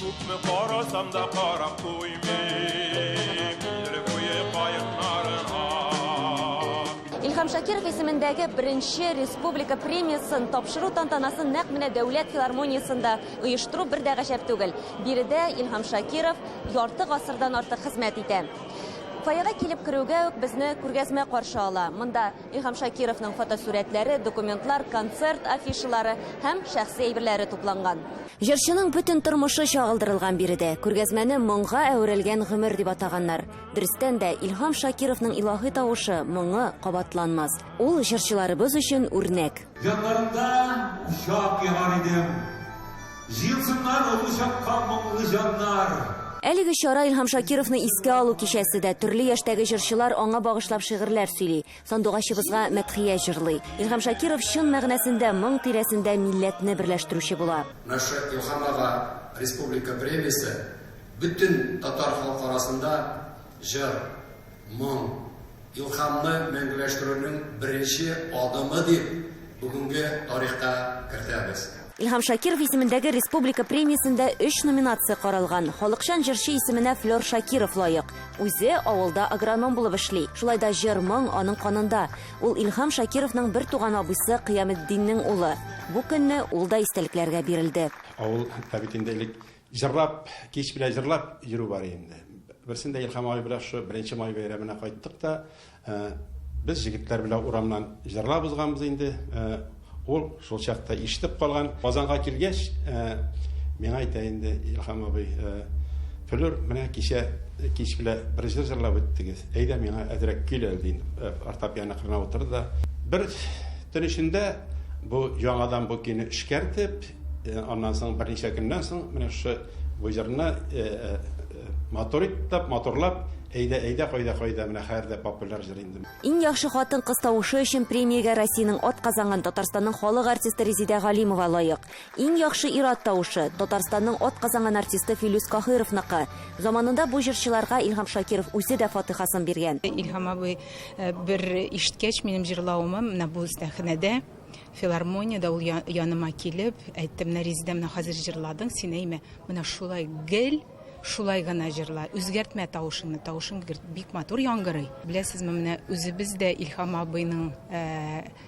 Күпме карасам да карап куймыйм, Билер куе кайыкларына. Илһам Шакиров исемендәге беренче республика премиясын тапшыру тантанасын нәкъ менә Дәүләт филармониясында оештыру бер дә гаҗәп түгел. Биредә Илһам Шакиров ярты гасырдан артык хезмәт итә. Фойега килеп керүгә үк безне күргәзмә каршы ала. Монда Илһам Шакировның фотосурәтләре, документлар, концерт афишалары һәм шәхси әйберләре тупланган. Җырчының бөтен тормышы чагылдырылган биредә. Күргәзмәне моңга әверелгән гомер дип атаганнар. Дөрестән дә Илһам Шакировның илаһи тавышы моңы кабатланмас. Ул җырчыларыбыз өчен үрнәк. Яннарымда uşak ягар идем. Җилсыннар ул uşакка моңлы җаннар. Әлеге чара Илһам Шакировны искә алу кичәсе дә төрле яшьтәге җырчылар аңа багышлап шигырьләр сөйли. Сандугачыбызга мәдхия җырлый. Илһам Шакиров чын мәгънәсендә моң тирәсендә милләтне берләштерүче була. Наша Илһам ага республика премиясе бөтен татар халкы арасында җыр, моң, илһамны мәңгеләштерүнең беренче адымы дип бүгенге тарихка кертәбез. Илһам Шакиров исемендәге республика премиясендә 3 номинация каралган. Халыкчан җырчы исеменә Флёр Шакиров лаек. Үзе авылда агроном булып эшли. Шулай да җыр, моң аның канында. Ул Илһам Шакировның бер туган абыйсы Кыяметдиннең улы. Бу көнне ул да истәлекләргә бирелде. Авыл табитендә җырлап, кич белән җырлап йөрү бар инде. Берсендә Илһам абый белән шу 1 май бәйрәменә кайттык та, без җегетләр белән урамнан җырлап узганбыз инде. Ул шул чакта ишетеп калган. Казанга килгәч, миңа әйтә инде Илһам абый, Флёр, менә кич белән бер җыр җырлап үттегез. Әйдә миңа әзрәк кил әле, артапияны кырына утырды да. Бер төн эчендә бу яңадан бу көйне эшкәртеп, аннан соң берничә көннән соң менә шу бу җырны моторлап, әйдә кайда менә һәрдә популяр җыр инде. Иң яхшы хатын-кыз тавышы өчен премиягә Россиянең атказанган Татарстанның халык артисты Резидә Галимова лаек. Иң яхшы ир-ат тавышы Татарстанның атказанган артисты Филүс Каһировныкы. Заманында бу җырчыларга Илһам Шакиров үзе дә фатихасын биргән. Илһам абый бер ишеткәч минем җырлавымны менә бу сәхнәдә филармониядә ул яныма килеп, әйтте, менә Резидә, менә хәзер җырладың, син әймә, менә шулай гел шулай гына җырла, үзгәртмә тавышыңны, тавышың бик матур яңгырый. Беләсезме, менә үзебез дә Илһам абыйның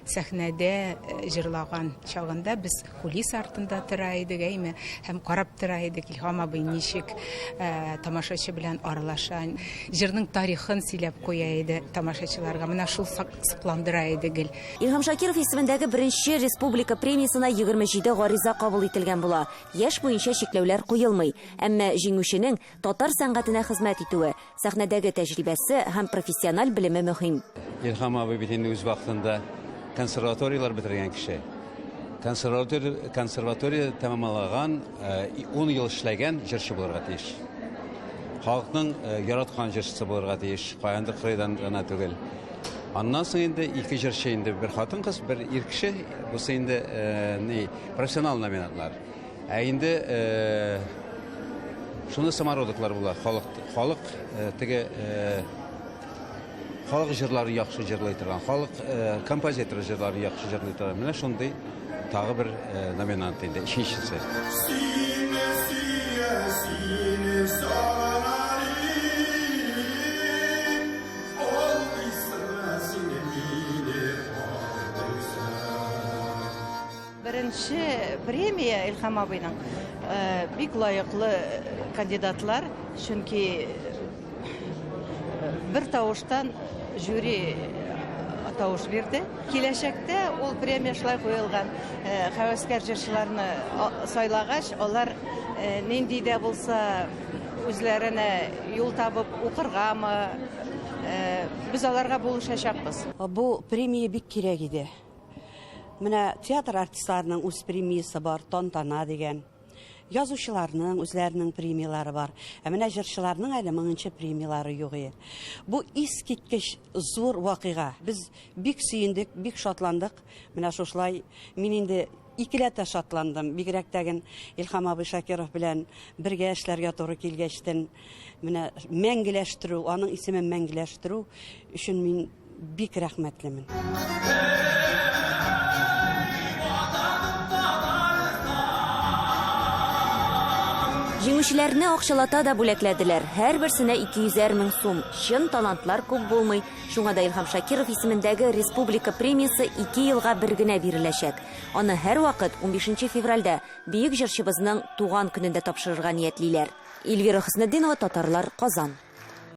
сәхнәдә җырлаган чагында без кулис артында тора идек, әйме, һәм карап тора идек, Илһам абый ничек тамашачы белән аралаша, җырның тарихын сөйләп куя иде тамашачыларга. Менә шул сокландыра иде гел. Илһам Шакиров исемендәге беренче республика премиясына 27 гариза кабул ителгән була. Яшь буенча чикләүләр куелмый, әмма җиңүченең татар сәнгатенә хезмәт итүе, сәхнәдәге тәҗрибәсе һәм профессиональ белеме мөһим. Илһам абый бит инде үз вакытында консерваториялар бетергән кеше. Консерватория тәмамлаган, 10 ел эшләгән җырчы булырга тиеш. Халыкның яраткан җырчысы булырга тиеш, каяндыр кырыйдан гына түгел. Аннан соң инде ике җырчы, инде бер хатын-кыз, бер ир кеше, бусы инде профессионал номинантлар. Инде шуны самородоклар була. Халык теге халык җырлары яхшы җырлый торган, халык композитор җырлары яхшы җырлый торган. Менә шундый тагы бер номинант инде, икенчесе. Беренче премия Илһам абыйның бик лайыклы кандидатлар, чөнки бер тавыштан жюри тавыш бирде. Киләчәктә ул премия шулай куелган. Хәвәскәр җырчыларны сайлагач, алар нинди дә булса үзләренә юл табып укыргамы, без аларга булышачакбыз. Бу премия бик кирәк иде. Менә театр артистларының үз премиясы бар, тантана дигән. Язучыларның үзләренең премиялары бар. Менә җырчыларның әле 1000-нче премиялары юк иде. Бу искиткеч зур вакыйга. Без бик сөендек, бик шатландык. Менә шулай мин инде икеләтә шатландым. Бигрәк тәген Илһам абый Шакиров белән бергә эшләргә туры килгәчтен, менә мәңгеләштерү, аның исемен мәңгеләштерү өчен мин бик рәхмәтлемен. Җиңүчеләрне акчалата да бүләкләделәр. Һәрберсенә 200 мең сум. Чын талантлар күп булмый. Шуңа да Илһам Шакиров исемендәге республика премиясе 2 елга бер генә биреләчәк. Аны һәрвакыт 15 февральдә бөек җырчыбызның туган көнендә тапшырырга ниятлиләр. Эльвира Хөснетдинова, Татарлар, Казан.